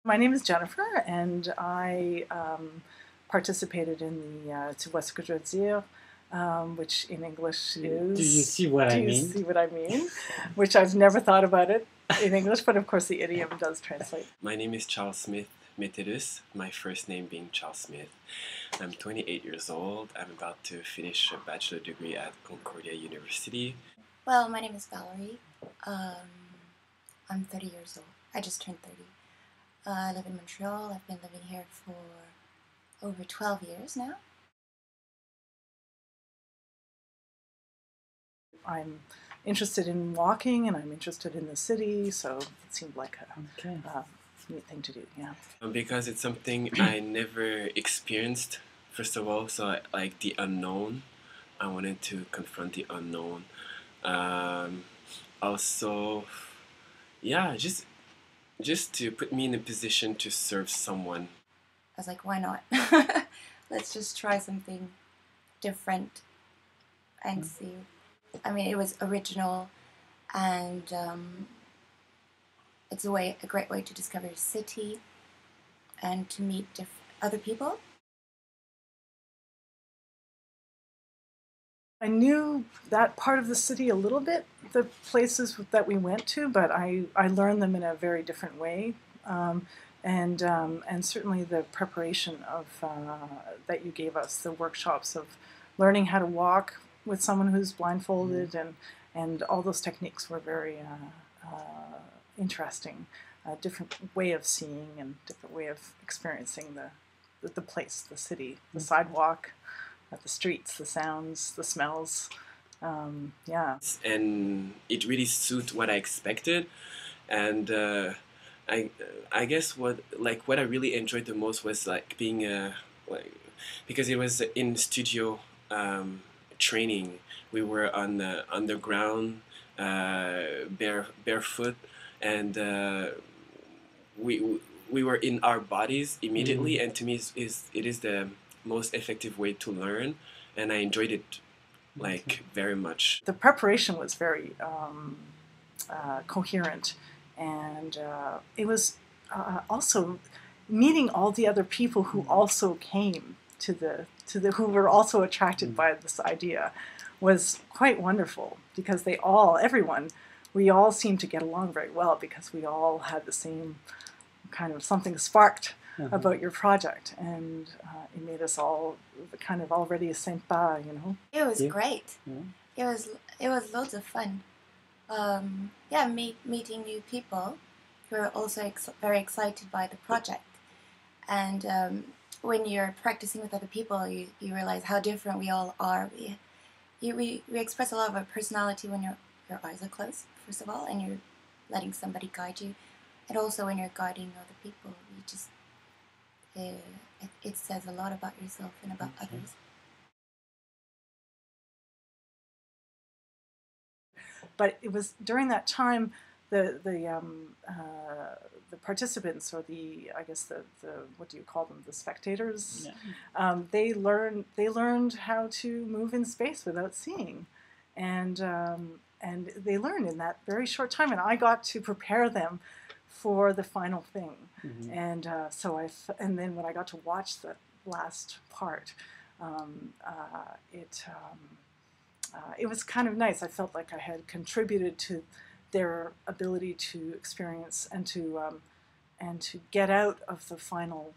My name is Jennifer, and I participated in the Tu vois ce que je veux dire, which in English is... Do you see what I mean? Do you see what I mean? Which I've never thought about it in English, but of course the idiom does translate. My name is Charles Smith Meterus, my first name being Charles Smith. I'm 28 years old. I'm about to finish a bachelor degree at Concordia University. Well, my name is Valerie. I'm 30 years old. I just turned 30. I live in Montreal. I've been living here for over 12 years now. I'm interested in walking, and I'm interested in the city, so it seemed like a neat thing to do, yeah. Because it's something I never experienced, first of all, so like the unknown. I wanted to confront the unknown. Also, yeah, just to put me in a position to serve someone. I was like, why not? Let's just try something different and see. I mean, it was original, and it's a great way to discover a city and to meet other people. I knew that part of the city a little bit, the places that we went to, but I learned them in a very different way. And certainly the preparation of that you gave us, the workshops of learning how to walk with someone who's blindfolded, and all those techniques were very interesting. A different way of seeing and different way of experiencing the place, the city, the sidewalk, the streets, the sounds, the smells. Yeah. And it really suited what I expected, and I guess what I really enjoyed the most was like being because it was in studio training. We were on the underground, barefoot, and we were in our bodies immediately. And to me, it is the most effective way to learn, and I enjoyed it very much. The preparation was very coherent, and it was also meeting all the other people who also came who were also attracted by this idea was quite wonderful, because we all seemed to get along very well, because we all had the same kind of something sparked about your project, and it made us all kind of already sympa, you know. It was great. Yeah. It was loads of fun. Yeah, meeting new people who are also very excited by the project, and when you're practicing with other people, you realize how different we all are. We express a lot of our personality when your eyes are closed, first of all, and you're letting somebody guide you, and also when you're guiding other people, you just it says a lot about yourself and about others. But it was during that time the participants, or I guess the what do you call them, the spectators, they learned how to move in space without seeing, and they learned in that very short time, and I got to prepare them for the final thing. And and then when I got to watch the last part, it was kind of nice. I felt like I had contributed to their ability to experience and to get out of the final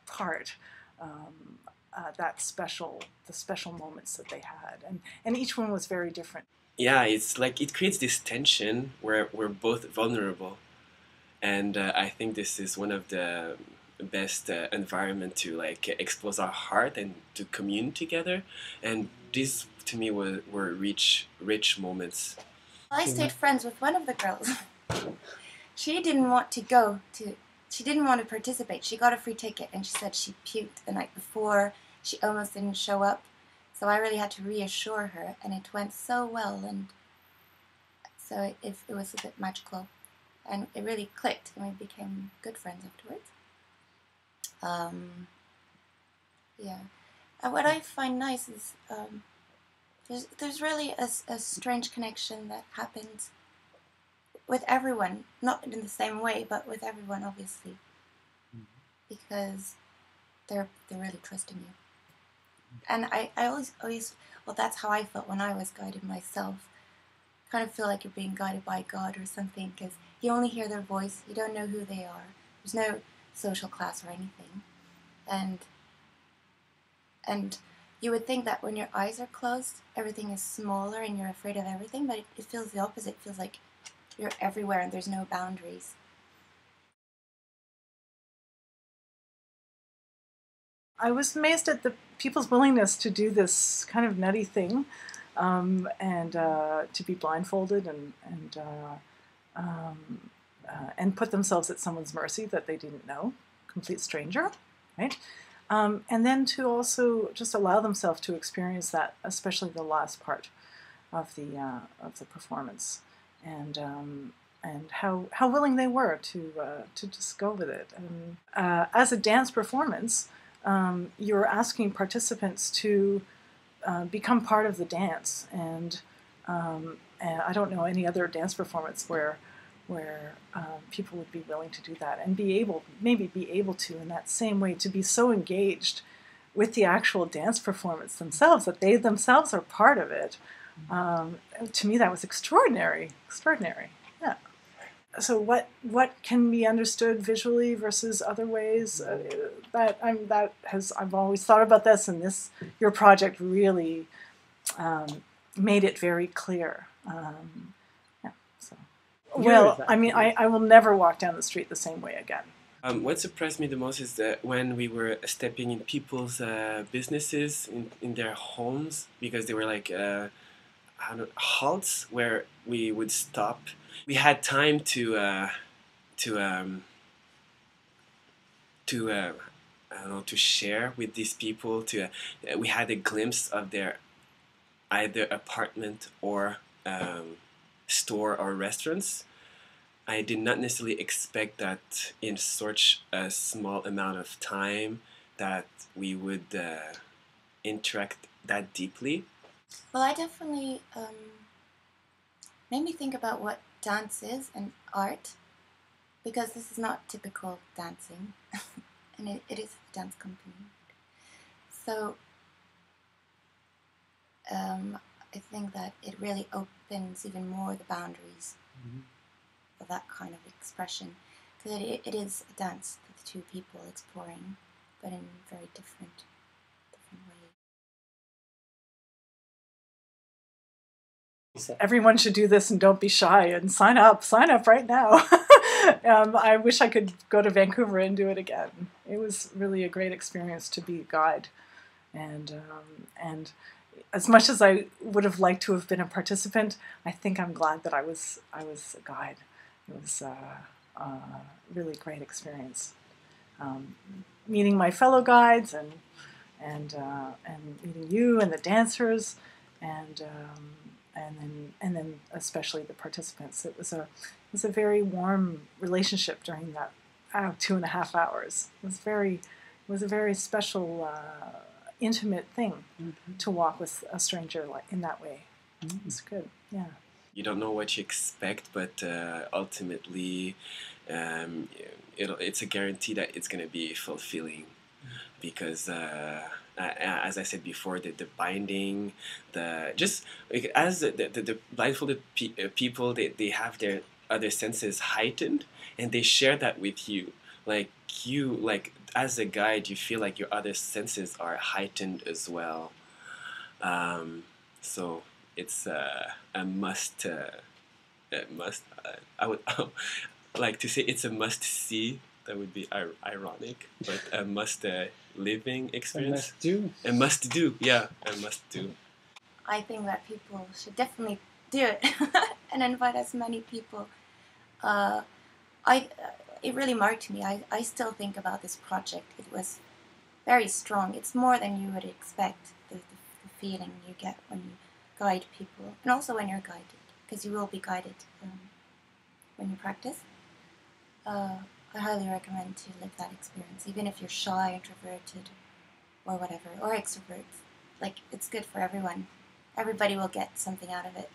part the special moments that they had, and each one was very different. Yeah, it's like it creates this tension where we're both vulnerable, and I think this is one of the best environment to expose our heart and to commune together, and these to me were rich moments. I stayed friends with one of the girls. She didn't want to she didn't want to participate. She got a free ticket, and she said she puked the night before. She almost didn't show up, so I really had to reassure her, and it went so well, and so it was a bit magical, and it really clicked, and we became good friends afterwards. Yeah, and what I find nice is there's really a strange connection that happens with everyone, not in the same way, but with everyone, obviously. because they're really trusting you. And I always, well, that's how I felt when I was guided myself. Kind of feel like you're being guided by God or something, because you only hear their voice, you don't know who they are. There's no social class or anything. And you would think that when your eyes are closed, everything is smaller and you're afraid of everything, but it feels the opposite. It feels like you're everywhere and there's no boundaries. I was amazed at the people's willingness to do this kind of nutty thing, and to be blindfolded and put themselves at someone's mercy that they didn't know, complete stranger, right? And then to also just allow themselves to experience that, especially the last part of the performance, and how willing they were to just go with it. And as a dance performance, you're asking participants to become part of the dance, and I don't know any other dance performance where people would be willing to do that and maybe be able to, in that same way, to be so engaged with the actual dance performance themselves that they themselves are part of it. To me, that was extraordinary. Yeah. So what can be understood visually versus other ways? I've always thought about this, and your project really made it very clear. Yeah. So. Well, I mean, I will never walk down the street the same way again. What surprised me the most is that when we were stepping in people's businesses, in their homes, because they were like halts where we would stop. We had time to I don't know, to share with these people. We had a glimpse of their either apartment or store or restaurants. I did not necessarily expect that in such a small amount of time that we would interact that deeply. Well, I definitely made me think about what dance is and art, because this is not typical dancing, and it is a dance company. So I think that it really opens even more the boundaries of that kind of expression, because it is a dance with two people exploring, but in very different ways. Everyone should do this, and don't be shy, and sign up right now. I wish I could go to Vancouver and do it again. It was really a great experience to be a guide, and as much as I would have liked to have been a participant, I think I'm glad that I was a guide. It was a really great experience, meeting my fellow guides and meeting you and the dancers, and then especially the participants. It was a very warm relationship during that 2.5 hours. It was a very special, intimate thing to walk with a stranger in that way. It's good. Yeah. You don't know what you expect, but ultimately, it's a guarantee that it's going to be fulfilling, because as I said before, the binding, as the blindfolded people, they have their other senses heightened, and they share that with you. Like as a guide, you feel like your other senses are heightened as well. So it's a must. I would like to say it's a must see. That would be ironic, but a must living experience. A must do. Yeah, a must do. I think that people should definitely do it and invite as many people. It really marked me. I still think about this project. It was very strong. It's more than you would expect, the feeling you get when you guide people, and also when you're guided, because you will be guided when you practice. I highly recommend to live that experience, even if you're shy, introverted, or whatever, or extrovert. Like, it's good for everyone. Everybody will get something out of it.